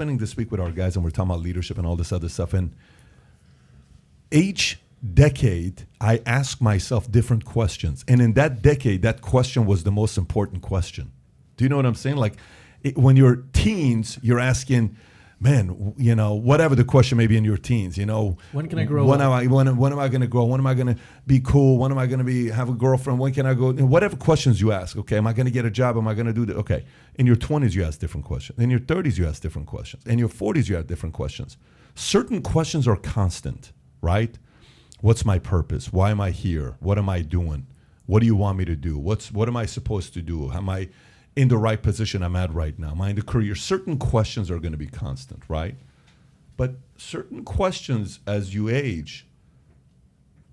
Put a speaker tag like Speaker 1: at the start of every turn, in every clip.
Speaker 1: spending this week with our guys, and we're talking about leadership and all this other stuff. And each decade, I ask myself different questions. And in that decade, that question was the most important question. Do you know what I'm saying? Like, when you're teens, you're asking, man, you know, whatever the question may be in your teens, you know.
Speaker 2: When can I grow
Speaker 1: when
Speaker 2: up?
Speaker 1: when am I going to grow? When am I going to be cool? When am I going to have a girlfriend? When can I go? Whatever questions you ask, okay, am I going to get a job? Am I going to do that? Okay. In your 20s, you ask different questions. In your 30s, you ask different questions. In your 40s, you ask different questions. Certain questions are constant, right? What's my purpose? Why am I here? What am I doing? What do you want me to do? What am I supposed to do? Am I in the right position I'm at right now? Am I in the career? Certain questions are going to be constant, right? But certain questions, as you age,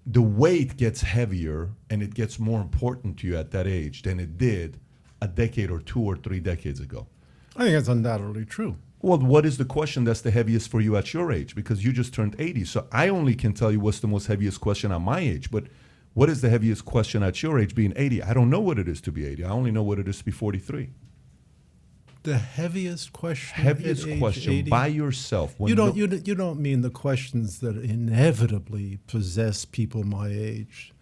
Speaker 1: the weight gets heavier and it gets more important to you at that age than it did a decade or 2 or 3 decades ago.
Speaker 3: I think that's undoubtedly true.
Speaker 1: Well, what is the question that's the heaviest for you at your age? Because you just turned 80. So I only can tell you what's the most heaviest question at my age. But what is the heaviest question at your age being 80? I don't know what it is to be 80. I only know what it is to be 43.
Speaker 3: The heaviest question.
Speaker 1: Heaviest question
Speaker 3: 80?
Speaker 1: by yourself.
Speaker 3: You don't mean the questions that inevitably possess people my age.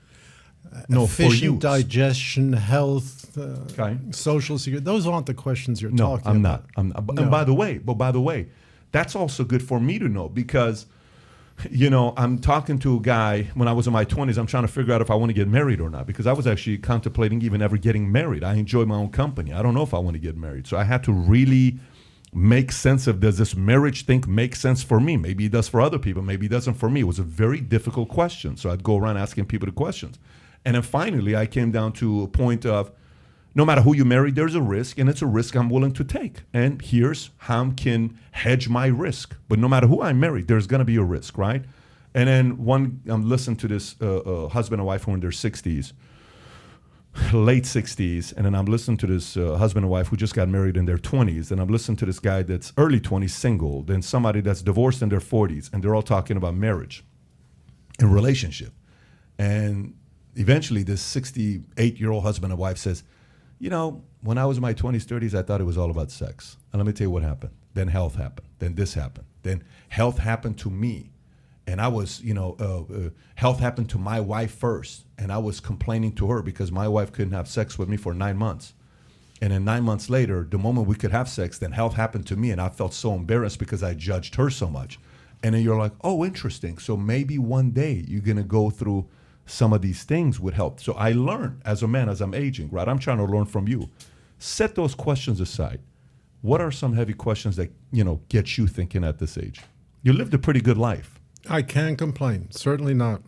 Speaker 1: No, for you.
Speaker 3: Efficient digestion, health,
Speaker 1: Okay.
Speaker 3: social security. Those aren't the questions you're talking
Speaker 1: I'm
Speaker 3: about.
Speaker 1: not. I'm not.
Speaker 3: No.
Speaker 1: And by the way, that's also good for me to know because, you know, I'm talking to a guy when I was in my 20s. I'm trying to figure out if I want to get married or not because I was actually contemplating even ever getting married. I enjoy my own company. I don't know if I want to get married. So I had to really make sense of, does this marriage thing make sense for me? Maybe it does for other people. Maybe it doesn't for me. It was a very difficult question. So I'd go around asking people the questions. And then finally, I came down to a point of, no matter who you marry, there's a risk, and it's a risk I'm willing to take. And here's how I can hedge my risk. But no matter who I marry, there's going to be a risk, right? And then I'm listening to this husband and wife who are in their 60s, late 60s, and then I'm listening to this husband and wife who just got married in their 20s, and I'm listening to this guy that's early 20s, single, then somebody that's divorced in their 40s, and they're all talking about marriage and relationship. And eventually, this 68-year-old husband and wife says, you know, when I was in my 20s, 30s, I thought it was all about sex. And let me tell you what happened. Then health happened. Then this happened. Then health happened to me. And I was, health happened to my wife first. And I was complaining to her because my wife couldn't have sex with me for 9 months. And then 9 months later, the moment we could have sex, then health happened to me. And I felt so embarrassed because I judged her so much. And then you're like, oh, interesting. So maybe one day you're going to go through some of these things with health. So I learned as a man, as I'm aging, right? I'm trying to learn from you. Set those questions aside. What are some heavy questions that, get you thinking at this age? You lived a pretty good life.
Speaker 3: I can't complain. Certainly not.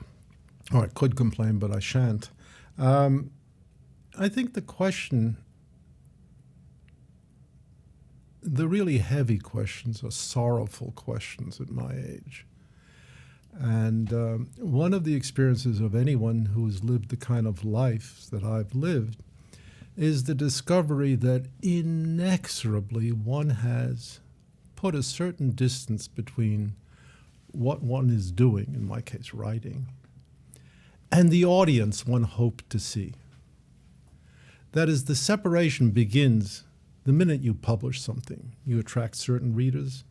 Speaker 3: Or I could complain, but I shan't. I think the question, the really heavy questions are sorrowful questions at my age. And one of the experiences of anyone who's lived the kind of life that I've lived is the discovery that inexorably one has put a certain distance between what one is doing, in my case writing, and the audience one hoped to see. That is, the separation begins the minute you publish something. You attract certain readers,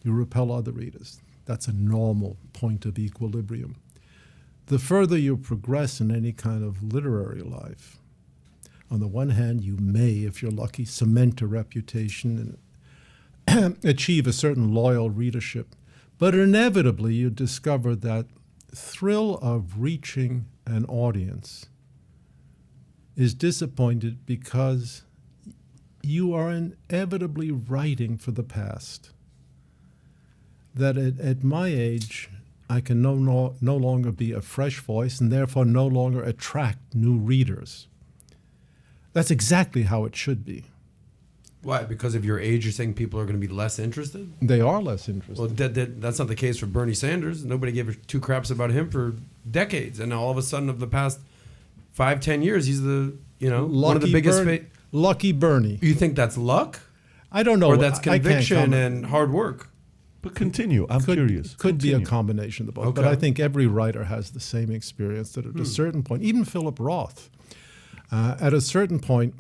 Speaker 3: you repel other readers. That's a normal point of equilibrium. The further you progress in any kind of literary life, on the one hand, you may, if you're lucky, cement a reputation and achieve a certain loyal readership. But inevitably, you discover that thrill of reaching an audience is disappointed because you are inevitably writing for the past. That at my age, I can no longer be a fresh voice and therefore no longer attract new readers. That's exactly how it should be.
Speaker 2: Why? Because of your age, you're saying people are going to be less interested?
Speaker 3: They are less interested.
Speaker 2: Well, that's not the case for Bernie Sanders. Nobody gave two craps about him for decades. And now all of a sudden, of the past 5-10 years, he's the, one of the biggest...
Speaker 3: Lucky Bernie.
Speaker 2: You think that's luck?
Speaker 3: I don't know.
Speaker 2: Or that's conviction and hard work?
Speaker 1: But continue. I'm curious.
Speaker 3: Could be a combination of both.
Speaker 2: Okay.
Speaker 3: But I think every writer has the same experience that at a certain point, even Philip Roth, at a certain point,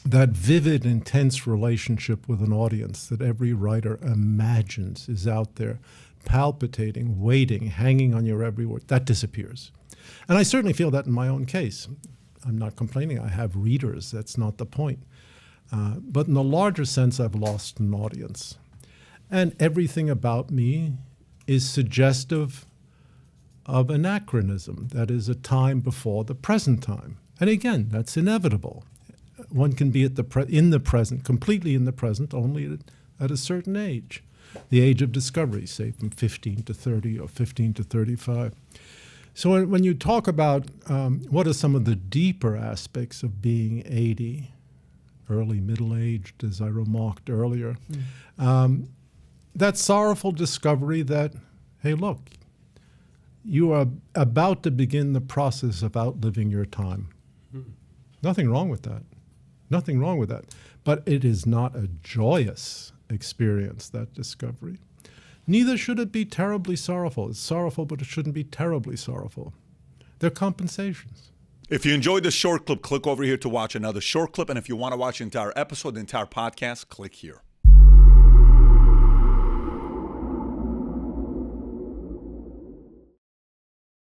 Speaker 3: that vivid, intense relationship with an audience that every writer imagines is out there, palpitating, waiting, hanging on your every word, that disappears. And I certainly feel that in my own case. I'm not complaining. I have readers. That's not the point. But in the larger sense, I've lost an audience. And everything about me is suggestive of anachronism, that is, a time before the present time. And again, that's inevitable. One can be in the present, completely in the present, only at a certain age. The age of discovery, say from 15 to 30 or 15 to 35. So when you talk about what are some of the deeper aspects of being 80, early middle-aged, as I remarked earlier, that sorrowful discovery that, hey, look, you are about to begin the process of outliving your time. Nothing wrong with that. Nothing wrong with that. But it is not a joyous experience, that discovery. Neither should it be terribly sorrowful. It's sorrowful, but it shouldn't be terribly sorrowful. They're compensations.
Speaker 4: If you enjoyed this short clip, click over here to watch another short clip. And if you want to watch the entire episode, the entire podcast, click here.